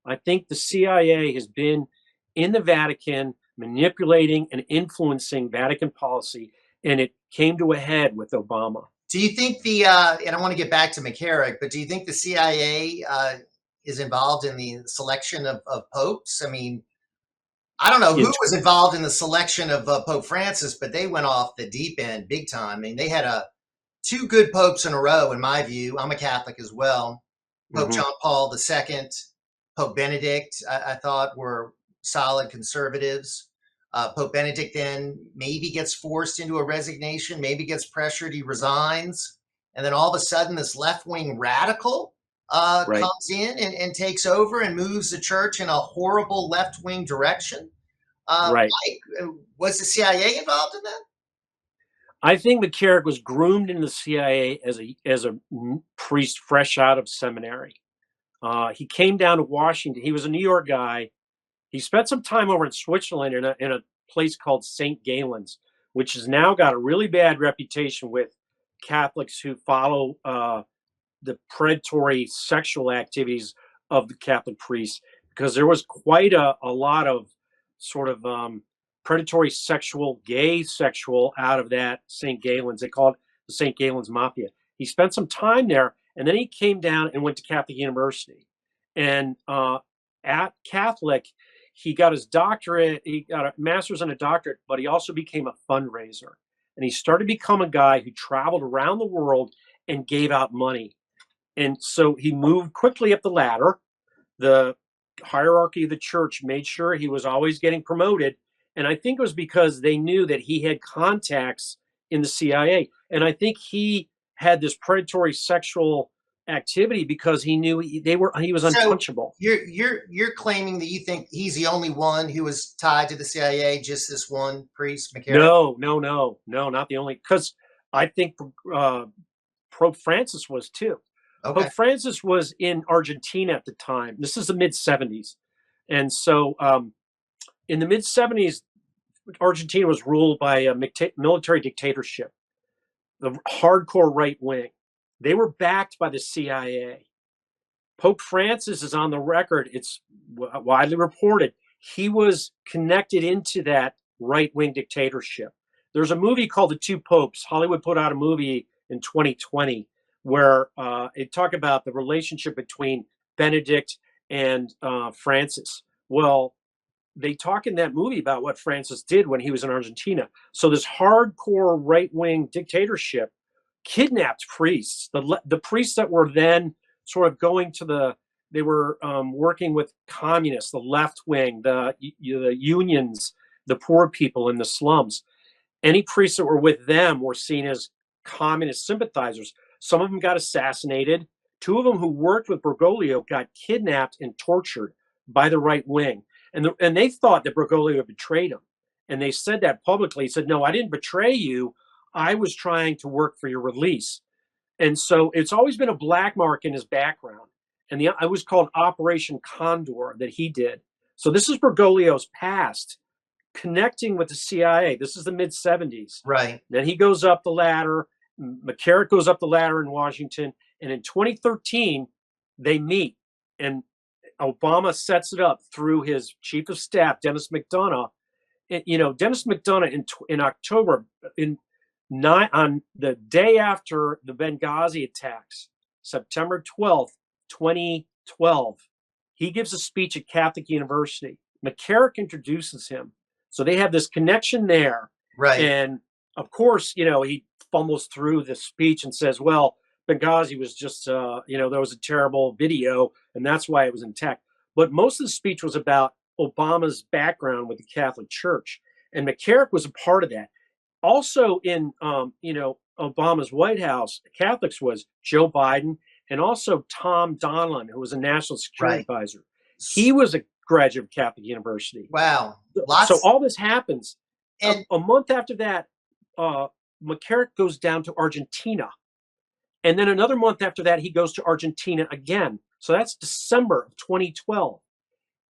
I think the CIA has been in the Vatican manipulating and influencing Vatican policy, and it came to a head with Obama. Do you think and I want to get back to McCarrick, but do you think the CIA is involved in the selection of popes? I mean, I don't know who In, was involved in the selection of Pope Francis, but they went off the deep end big time. I mean, they had two good popes in a row, in my view. I'm a Catholic as well. Pope Mhm. John Paul II, Pope Benedict, I thought were solid conservatives. Pope Benedict then maybe gets forced into a resignation, maybe gets pressured, he resigns. And then all of a sudden, this left wing radical Right. comes in and takes over and moves the church in a horrible left wing direction. Right. Mike, was the CIA involved in that? I think McCarrick was groomed in the CIA as a priest fresh out of seminary. He came down to Washington. He was a New York guy. He spent some time over in Switzerland in a place called St. Galen's, which has now got a really bad reputation with Catholics who follow the predatory sexual activities of the Catholic priests, because there was quite a lot of sort of predatory gay sexual out of that St. Galen's. They call it the St. Galen's Mafia. He spent some time there, and then he came down and went to Catholic University. And at Catholic, he got his doctorate, he got a master's and a doctorate, but he also became a fundraiser. And he started to become a guy who traveled around the world and gave out money. And so he moved quickly up the ladder. The hierarchy of the church made sure he was always getting promoted. And I think it was because they knew that he had contacts in the CIA. And I think he had this predatory sexual activity because he knew he was So untouchable. you're claiming that you think he's the only one who was tied to the CIA, just this one priest, McCarrick? No, not the only, because I think Pope Francis was too. Okay. Pope Francis was in Argentina at the time. This is the mid 70s. And so in the mid 70s, Argentina was ruled by a military dictatorship, the hardcore right wing. They were backed by the CIA. Pope Francis is on the record. It's widely reported. He was connected into that right wing dictatorship. There's a movie called The Two Popes. Hollywood put out a movie in 2020 where it talked about the relationship between Benedict and Francis. Well, they talk in that movie about what Francis did when he was in Argentina. So this hardcore right wing dictatorship kidnapped priests, the priests that were then sort of going to they were working with communists, the left wing, the unions, the poor people in the slums. Any priests that were with them were seen as communist sympathizers. Some of them got assassinated. Two of them who worked with Bergoglio got kidnapped and tortured by the right wing. And they thought that Bergoglio betrayed them. And they said that publicly. He said, no, I didn't betray you. I was trying to work for your release. And so it's always been a black mark in his background. And it was called Operation Condor that he did. So this is Bergoglio's past connecting with the CIA. This is the mid 70s. Right. Then he goes up the ladder. McCarrick goes up the ladder in Washington. And in 2013, they meet. And Obama sets it up through his chief of staff, Dennis McDonough. And, Dennis McDonough in October, on the day after the Benghazi attacks, September 12th, 2012, he gives a speech at Catholic University. McCarrick introduces him. So they have this connection there. Right. And of course, he fumbles through the speech and says, well, Benghazi was just, there was a terrible video, and that's why it was intact. But most of the speech was about Obama's background with the Catholic Church. And McCarrick was a part of that. Also in, Obama's White House, Catholics was Joe Biden and also Tom Donilon, who was a national security advisor. He was a graduate of Catholic University. Wow. So all this happens. And a month after that, McCarrick goes down to Argentina. And then another month after that, he goes to Argentina again. So that's December of 2012.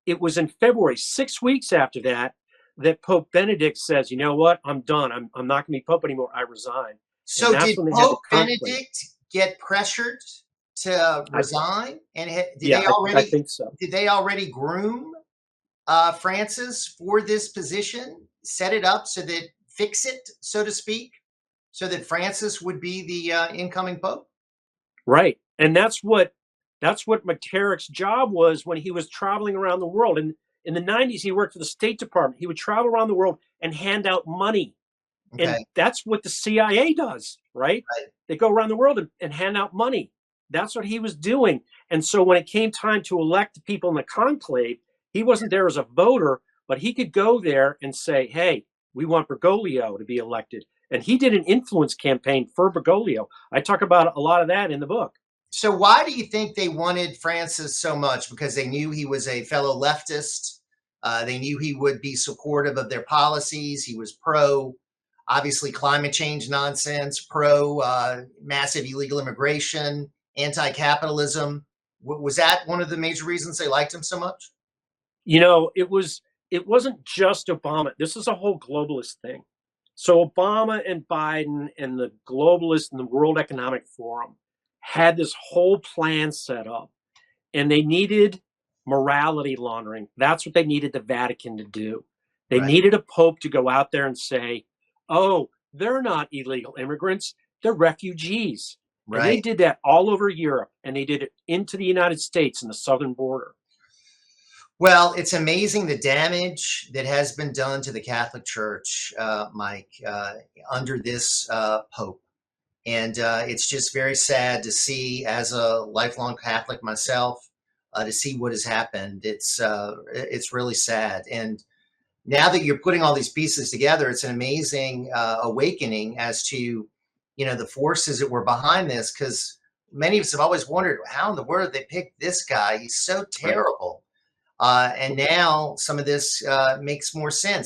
It was in February, 6 weeks after that, that Pope Benedict says, you know what, I'm done. I'm not going to be Pope anymore. I resign. So did Pope Benedict get pressured to I, resign? And yeah, I think so. did they already groom Francis for this position, set it up so that fix it, so to speak, so that Francis would be the incoming pope? Right. And that's what McCarrick's job was when he was traveling around the world. And in the 90s, he worked for the State Department. He would travel around the world and hand out money. And Okay, that's what the CIA does, right? right. They go around the world and hand out money. That's what he was doing. And so when it came time to elect the people in the conclave, he wasn't there as a voter, but he could go there and say, hey, we want Bergoglio to be elected. And he did an influence campaign for Bergoglio. I talk about a lot of that in the book. So why do you think they wanted Francis so much? Because they knew he was a fellow leftist. They knew he would be supportive of their policies. He was pro, obviously, climate change nonsense, pro massive illegal immigration, anti-capitalism. Was that one of the major reasons they liked him so much? It wasn't just Obama. This is a whole globalist thing. So Obama and Biden and the globalists and the World Economic Forum had this whole plan set up, and they needed morality laundering. That's what they needed the Vatican to do. They Right, needed a pope to go out there and say, oh, they're not illegal immigrants, they're refugees. And they right. did that all over Europe, and they did it into the United States and the southern border. Well, it's amazing the damage that has been done to the Catholic Church, Mike, under this Pope. And it's just very sad to see, as a lifelong Catholic myself, to see what has happened. It's really sad. And now that you're putting all these pieces together, it's an amazing awakening as to, the forces that were behind this. Because many of us have always wondered how in the world they picked this guy. He's so Right. terrible. And now some of this makes more sense.